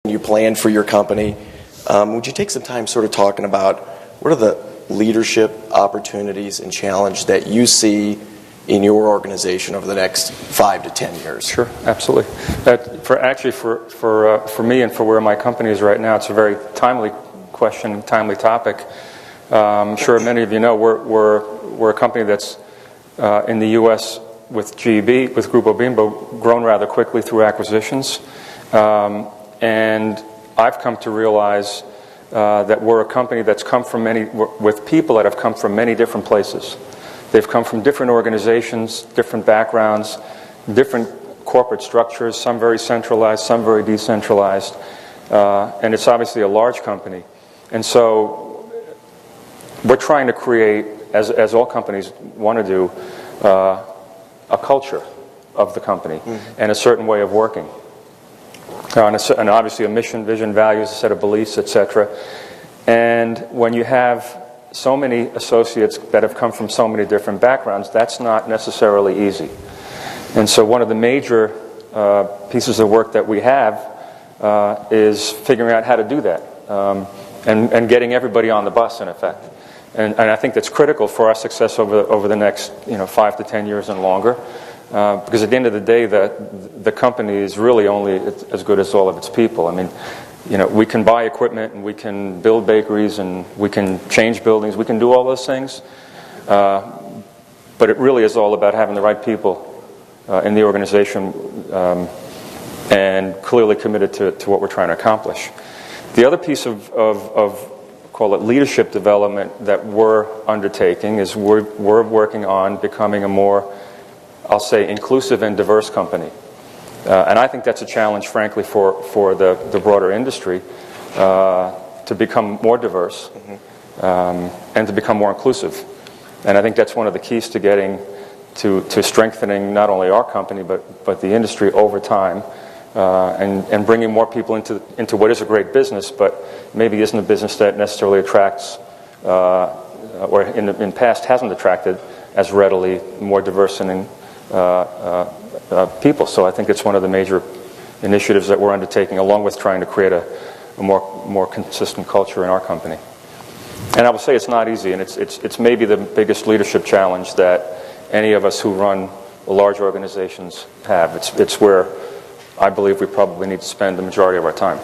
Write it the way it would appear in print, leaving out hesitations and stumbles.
you planned for your company. Would you take some time sort of talking about what are the leadership opportunities and challenge that you see in your organization over the next 5 to 10 years? Sure, absolutely. For me and for where my company is right now, it's a very timely question, timely topic. I'm sure many of you know we're a company that's in the U.S. with GEB, with Grupo Bimbo, grown rather quickly through acquisitions, and I've come to realize that we're a company that's come from with people that have come from many different places. They've come from different organizations, different backgrounds, different corporate structures, some very centralized, some very decentralized, and it's obviously a large company. And so we're trying to create, as all companies want to do, a culture of the company and a certain way of working. And obviously a mission, vision, values, a set of beliefs, etc. And when you have so many associates that have come from so many different backgrounds, that's not necessarily easy. And so one of the major pieces of work that we have is figuring out how to do that and getting everybody on the bus, in effect. And I think that's critical for our success over the next 5 to 10 years and longer. Because at the end of the day, the company is really only as good as all of its people. I mean, we can buy equipment and we can build bakeries and we can change buildings. We can do all those things. But it really is all about having the right people in the organization and clearly committed to what we're trying to accomplish. The other piece of call it leadership development that we're undertaking is we're working on becoming a more, I'll say, inclusive and diverse company. And I think that's a challenge, frankly, for the broader industry to become more diverse and to become more inclusive. And I think that's one of the keys to getting to strengthening not only our company but the industry over time and bringing more people into what is a great business, but maybe isn't a business that necessarily attracts or in the past hasn't attracted as readily more diverse and people. So I think it's one of the major initiatives that we're undertaking, along with trying to create a more consistent culture in our company. And I will say it's not easy, and it's maybe the biggest leadership challenge that any of us who run large organizations have. It's where I believe we probably need to spend the majority of our time.